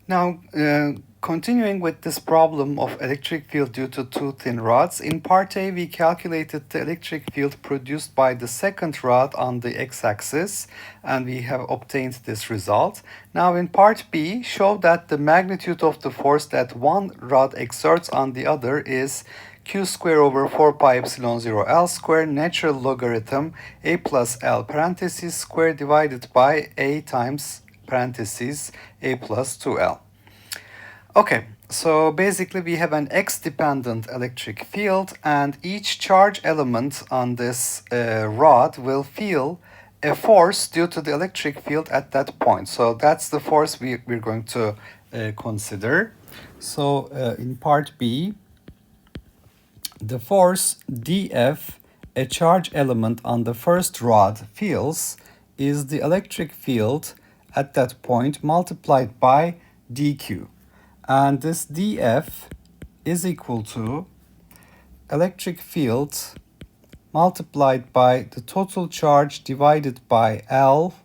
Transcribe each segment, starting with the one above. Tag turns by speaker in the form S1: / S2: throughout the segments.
S1: Now, continuing with this problem of electric field due to two thin rods, in part A we calculated the electric field produced by the second rod on the x-axis and we have obtained this result. Now in part B, show that the magnitude of the force that one rod exerts on the other is q square over 4 pi epsilon 0 L square natural logarithm a plus L parentheses square divided by a times parentheses a plus 2L. Okay, so basically we have an x-dependent electric field and each charge element on this rod will feel a force due to the electric field at that point. So that's the force we're going to consider. So in part B, the force dF a charge element on the first rod feels is the electric field at that point multiplied by dq. And this dF is equal to electric field multiplied by the total charge divided by L,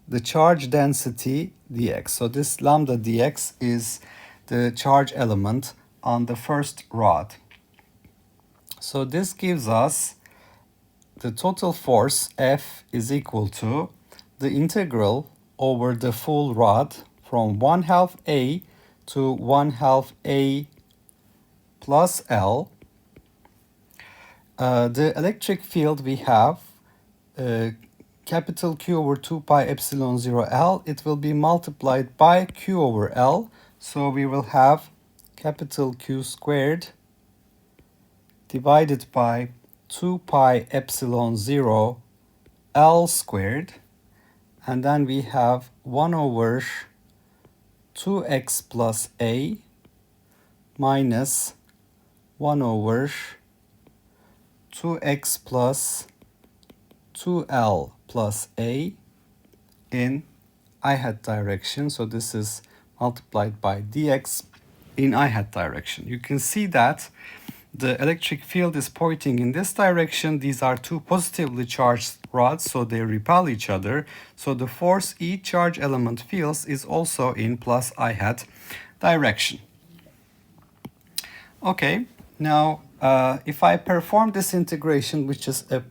S1: the charge density dx. So this lambda dx is the charge element on the first rod. So this gives us the total force F is equal to the integral over the full rod from 1/2 A to 1/2 A plus L. The electric field we have capital Q over 2 pi epsilon 0 L. It will be multiplied by Q over L. So we will have capital Q squared divided by 2 pi epsilon 0 L squared. And then we have 1 over 2x plus A minus 1 over 2x plus 2L plus A in I hat direction. So this is multiplied by dx in I hat direction. You can see that the electric field is pointing in this direction. These are two positively charged rods, so they repel each other. So the force each charge element feels is also in plus I hat direction. Okay, now if I perform this integration, which is a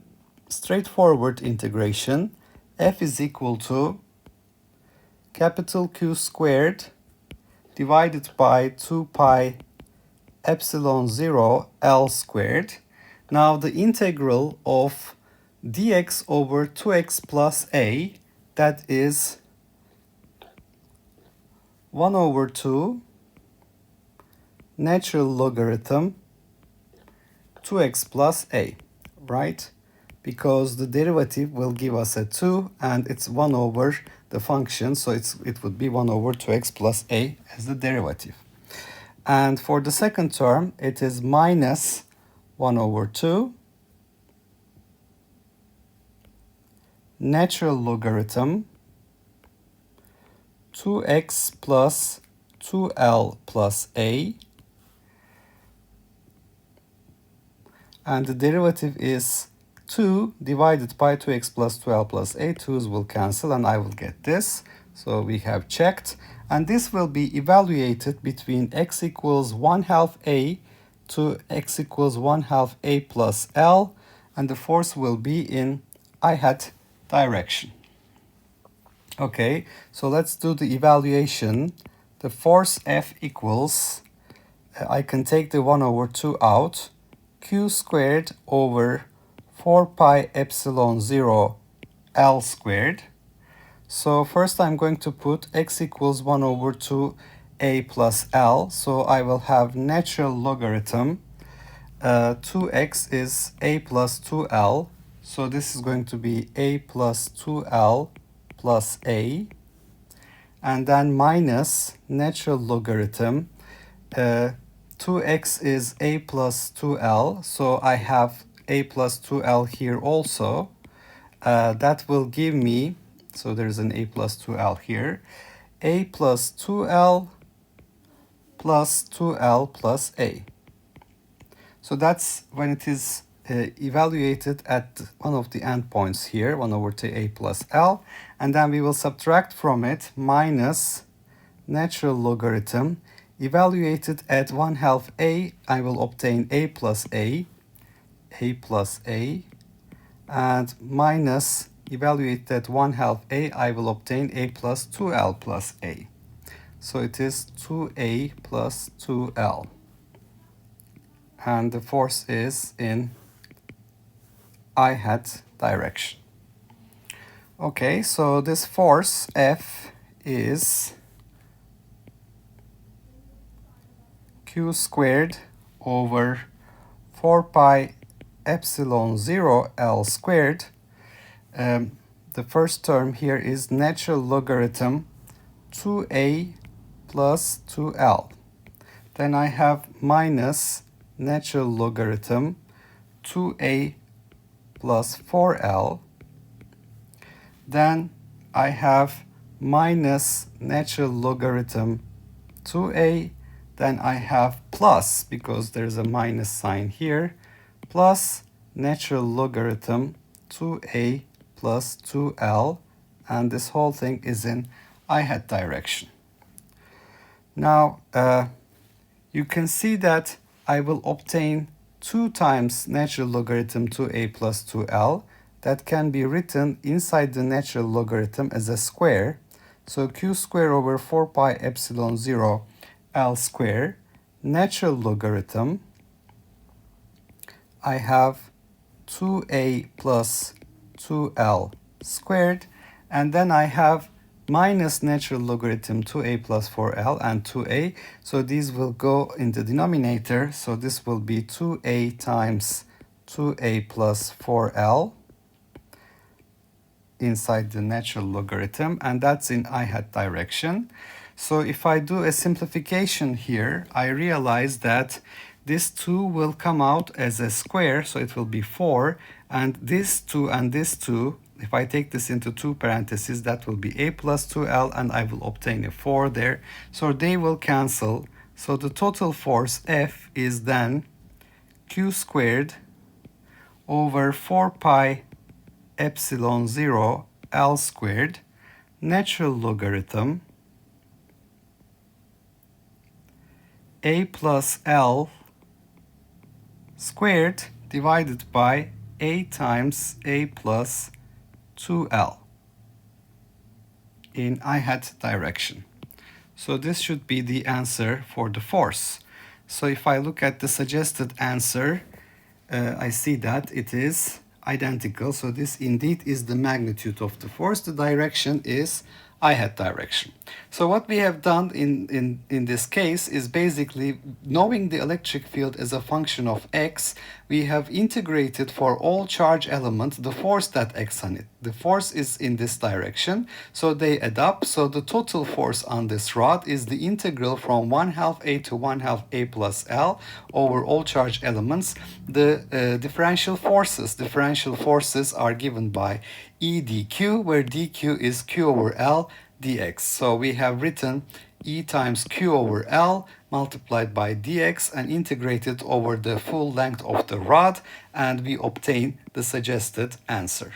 S1: straightforward integration, F is equal to capital Q squared divided by 2 pi epsilon 0 L squared. Now the integral of dx over 2x plus a, that is 1 over 2 natural logarithm 2x plus a, right? Because the derivative will give us a 2 and it's 1 over the function, so it would be 1 over 2x plus a as the derivative. And for the second term, it is minus 1 over 2 natural logarithm 2x plus 2L plus a. And the derivative is 2 divided by 2x plus 2L plus a. 2's will cancel and I will get this. So we have checked. And this will be evaluated between x equals 1/2 A to x equals 1/2 A plus L. And the force will be in I hat direction. Okay, so let's do the evaluation. The force F equals, I can take the 1 over 2 out, Q squared over 4 pi epsilon 0 L squared. So first I'm going to put x equals 1 over 2 A plus L. So I will have natural logarithm. 2x is A plus 2L. So this is going to be A plus 2L plus A. And then minus natural logarithm. 2x is A plus 2L. So I have A plus 2L here also. That will give me, so there's an A plus 2L here, A plus 2L plus 2L plus A. So that's when it is evaluated at one of the endpoints here, 1 over 2 A plus L. And then we will subtract from it minus natural logarithm. Evaluated at 1/2 a, I will obtain a plus a plus a, and minus evaluated at 1/2 a, I will obtain a plus 2l plus a. So it is 2a plus 2l. And the force is in I hat direction. Okay, so this force F is q squared over 4 pi epsilon 0 L squared. The first term here is natural logarithm 2a plus 2l. Then I have minus natural logarithm 2a plus 4l. Then I have minus natural logarithm 2a. Then I have plus, because there's a minus sign here, plus natural logarithm 2a plus 2l, and this whole thing is in I hat direction. Now, you can see that I will obtain 2 times natural logarithm 2a plus 2l. That can be written inside the natural logarithm as a square. So q square over 4 pi epsilon 0 L square, natural logarithm, I have 2a plus 2l squared, and then I have minus natural logarithm 2a plus 4l and 2a. So these will go in the denominator. So this will be 2a times 2a plus 4l inside the natural logarithm, and that's in I hat direction. So if I do a simplification here, I realize that this 2 will come out as a square, so it will be 4, and this 2 and this 2, if I take this into 2 parentheses, that will be a plus 2l, and I will obtain a 4 there. So they will cancel. So the total force F is then q squared over 4 pi epsilon 0 L squared, natural logarithm a plus L squared divided by a times a plus 2L in I hat direction. So this should be the answer for the force. So if I look at the suggested answer, I see that it is identical. So this indeed is the magnitude of the force. The direction is I hat direction. So what we have done in this case is basically, knowing the electric field as a function of x, we have integrated for all charge element the force that acts on it. The force is in this direction, so they add up. So the total force on this rod is the integral from 1/2 a to 1/2 a plus l over all charge elements. The differential forces are given by E dq, where dq is q over l dx. So we have written E times q over l multiplied by dx and integrated over the full length of the rod, and we obtain the suggested answer.